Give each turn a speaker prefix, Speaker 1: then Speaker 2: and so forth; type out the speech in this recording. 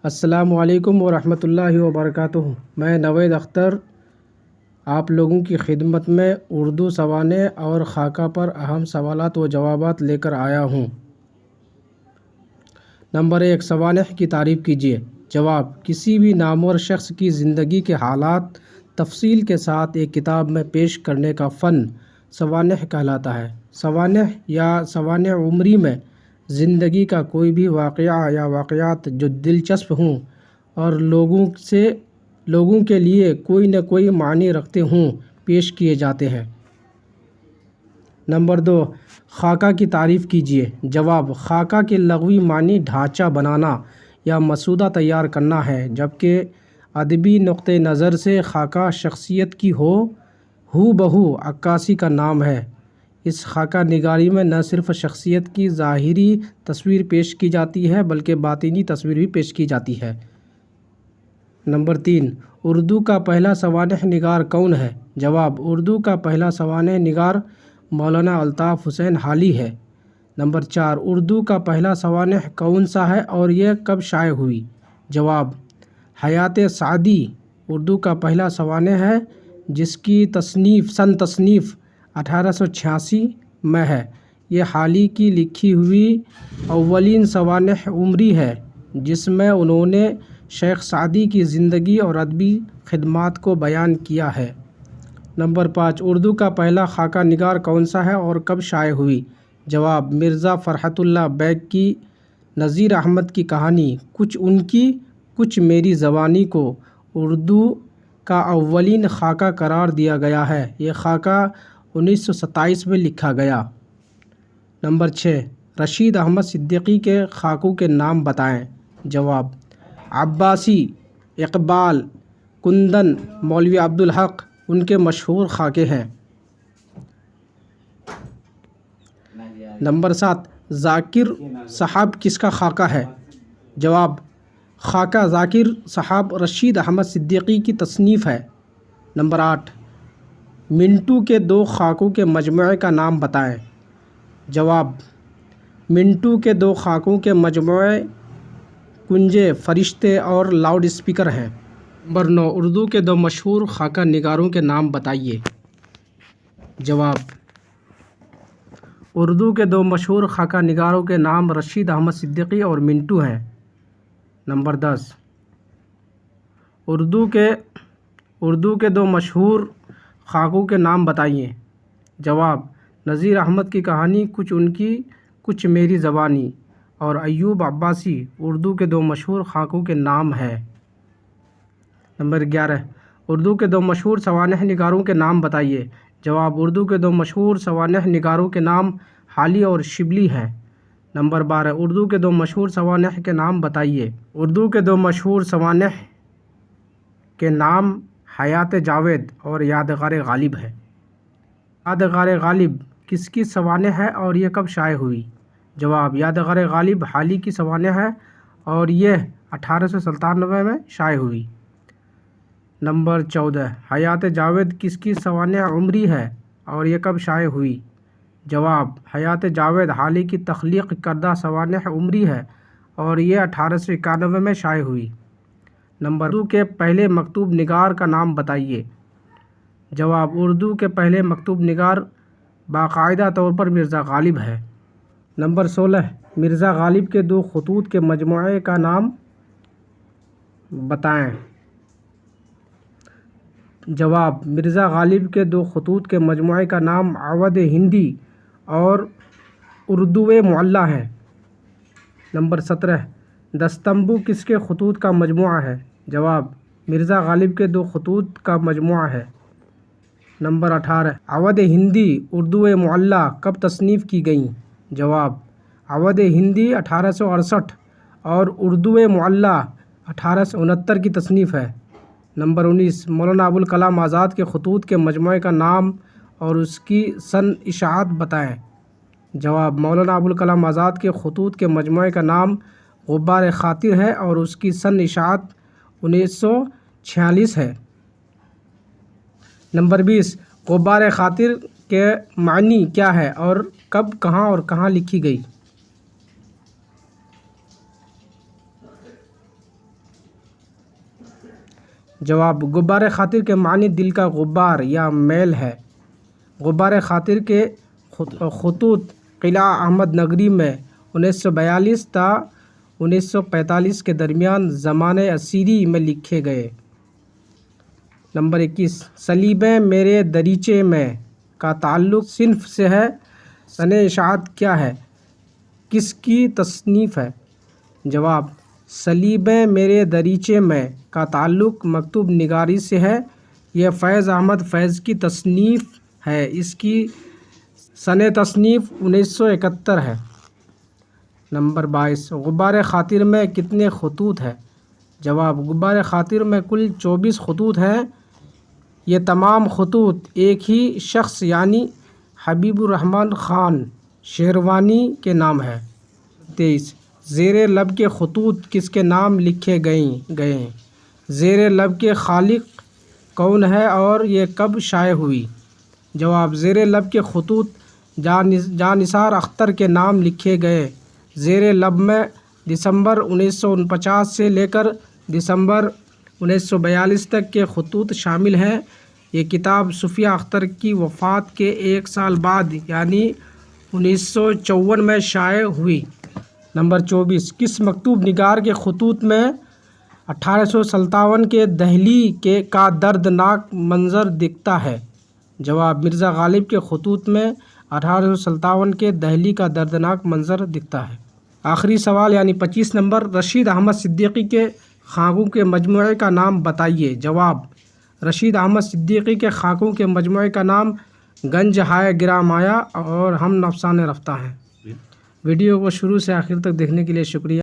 Speaker 1: السلام علیکم ورحمۃ اللہ وبرکاتہ۔ میں نوید اختر آپ لوگوں کی خدمت میں اردو سوانح اور خاکہ پر اہم سوالات و جوابات لے کر آیا ہوں۔ نمبر 1، سوانح کی تعریف کیجیے۔ جواب: کسی بھی نامور شخص کی زندگی کے حالات تفصیل کے ساتھ ایک کتاب میں پیش کرنے کا فن سوانح کہلاتا ہے۔ سوانح یا سوانح عمری میں زندگی کا کوئی بھی واقعہ یا واقعات جو دلچسپ ہوں اور لوگوں کے لیے کوئی نہ کوئی معنی رکھتے ہوں پیش کیے جاتے ہیں۔ نمبر 2، خاکہ کی تعریف کیجیے۔ جواب: خاکہ کے لغوی معنی ڈھانچہ بنانا یا مسودہ تیار کرنا ہے، جبکہ ادبی نقطہ نظر سے خاکہ شخصیت کی ہو بہو عکاسی کا نام ہے۔ اس خاکہ نگاری میں نہ صرف شخصیت کی ظاہری تصویر پیش کی جاتی ہے بلکہ باطنی تصویر بھی پیش کی جاتی ہے۔ نمبر 3، اردو کا پہلا سوانح نگار کون ہے؟ جواب: اردو کا پہلا سوانح نگار مولانا الطاف حسین حالی ہے۔ نمبر 4، اردو کا پہلا سوانح کون سا ہے اور یہ کب شائع ہوئی؟ جواب: حیات سعدی اردو کا پہلا سوانح ہے جس کی تصنیف 1886 میں ہے۔ یہ حالی کی لکھی ہوئی اولین سوانح عمری ہے جس میں انہوں نے شیخ سعدی کی زندگی اور ادبی خدمات کو بیان کیا ہے۔ نمبر 5، اردو کا پہلا خاکہ نگار کون سا ہے اور کب شائع ہوئی؟ جواب: مرزا فرحت اللہ بیگ کی نذیر احمد کی کہانی کچھ ان کی کچھ میری زبانی کو اردو کا اولین خاکہ قرار دیا گیا ہے۔ یہ خاکہ 1927 میں لکھا گیا۔ نمبر 6، رشید احمد صدیقی کے خاکوں کے نام بتائیں۔ جواب: عباسی، اقبال، کندن، مولوی عبدالحق ان کے مشہور خاکے ہیں۔ نمبر 7، ذاکر صاحب کس کا خاکہ ہے؟ جواب: خاکہ ذاکر صاحب رشید احمد صدیقی کی تصنیف ہے۔ نمبر 8، منٹو کے دو خاکوں کے مجموعے کا نام بتائیں۔ جواب: منٹو کے دو خاکوں کے مجموعے کنجے فرشتے اور لاؤڈ اسپیکر ہیں۔ نمبر 9، اردو کے دو مشہور خاکہ نگاروں کے نام بتائیے۔ جواب: اردو کے دو مشہور خاکہ نگاروں کے نام رشید احمد صدیقی اور منٹو ہیں۔ نمبر 10، اردو کے دو مشہور خاکوں کے نام بتائیے۔ جواب: نذیر احمد کی کہانی کچھ ان کی کچھ میری زبانی اور ایوب عباسی اردو کے دو مشہور خاکوں کے نام ہیں۔ نمبر 11، اردو کے دو مشہور سوانح نگاروں کے نام بتائیے۔ جواب: اردو کے دو مشہور سوانح نگاروں کے نام حالی اور شبلی ہیں۔ نمبر 12، اردو کے دو مشہور سوانح کے نام بتائیے۔ اردو کے دو مشہور سوانح کے نام حیات جاوید اور یادگار غالب ہے۔ یادگار غالب کس کی سوانح ہے اور یہ کب شائع ہوئی؟ جواب: یادگار غالب حالی کی سوانح ہے اور یہ 1897 میں شائع ہوئی۔ نمبر 14، حیات جاوید کس کی سوانح عمری ہے اور یہ کب شائع ہوئی؟ جواب: حیات جاوید حالی کی تخلیق کردہ سوانح عمری ہے اور یہ 1891 میں شائع ہوئی۔ نمبر، اردو کے پہلے مکتوب نگار کا نام بتائیے۔ جواب: اردو کے پہلے مکتوب نگار باقاعدہ طور پر مرزا غالب ہے۔ نمبر 16، مرزا غالب کے دو خطوط کے مجموعے کا نام بتائیں۔ جواب: مرزا غالب کے دو خطوط کے مجموعے کا نام عود ہندی اور اردو معلی ہے۔ نمبر 17، دستمبو کس کے خطوط کا مجموعہ ہے؟ جواب: مرزا غالب کے دو خطوط کا مجموعہ ہے۔ نمبر 18، عود ہندی اردو معلی کب تصنیف کی گئیں؟ جواب: عود ہندی 1868 اور اردو معلی 1869 کی تصنیف ہے۔ نمبر 19، مولانا ابوالکلام آزاد کے خطوط کے مجموعے کا نام اور اس کی سن اشاعت بتائیں۔ جواب: مولانا ابوالکلام آزاد کے خطوط کے مجموعے کا نام غبار خاطر ہے اور اس کی سن اشاعت 1946 ہے۔ نمبر 20، غبار خاطر کے معنی کیا ہے اور کب، کہاں اور کہاں لکھی گئی؟ جواب غبار خاطر کے معنی دل کا غبار یا میل ہے۔ غبار خاطر کے خطوط قلعہ احمد نگری میں 1942 تا 1945 کے درمیان زمانۂ عسیری میں لکھے گئے۔ نمبر 21 صلیبیں میرے دریچے میں کا تعلق صنف سے ہے۔ سنِ اشاعت کیا ہے؟ کس کی تصنیف ہے؟ جواب صلیبیں میرے دریچے میں کا تعلق مکتوب نگاری سے ہے۔ یہ فیض احمد فیض کی تصنیف ہے۔ اس کی سنِ تصنیف 1971 ہے۔ نمبر 22 غبار خاطر میں کتنے خطوط ہیں؟ جواب غبار خاطر میں کل 24 خطوط ہیں۔ یہ تمام خطوط ایک ہی شخص یعنی حبیب الرحمن خان شہروانی کے نام ہے۔ 23 زیر لب کے خطوط کس کے نام لکھے گئے ہیں؟ زیر لب کے خالق کون ہے اور یہ کب شائع ہوئی؟ جواب زیر لب کے خطوط جاں نثار اختر کے نام لکھے گئے۔ زیر لب میں دسمبر 1949 سے لے کر دسمبر 1942 تک کے خطوط شامل ہیں۔ یہ کتاب صفیہ اختر کی وفات کے 1 سال بعد یعنی 1954 میں شائع ہوئی۔ نمبر 24 کس مکتوب نگار کے خطوط میں 1857 کے دہلی کا دردناک منظر دکھتا ہے؟ جواب مرزا غالب کے خطوط میں 1857 کے دہلی کا دردناک منظر دکھتا ہے۔ آخری سوال یعنی 25 نمبر رشید احمد صدیقی کے خاکوں کے مجموعے کا نام بتائیے۔ جواب رشید احمد صدیقی کے خاکوں کے مجموعے کا نام گنج ہائے گراں مایا اور ہم نفسان رفتہ ہیں۔ ویڈیو کو شروع سے آخر تک دیکھنے کے لیے شکریہ۔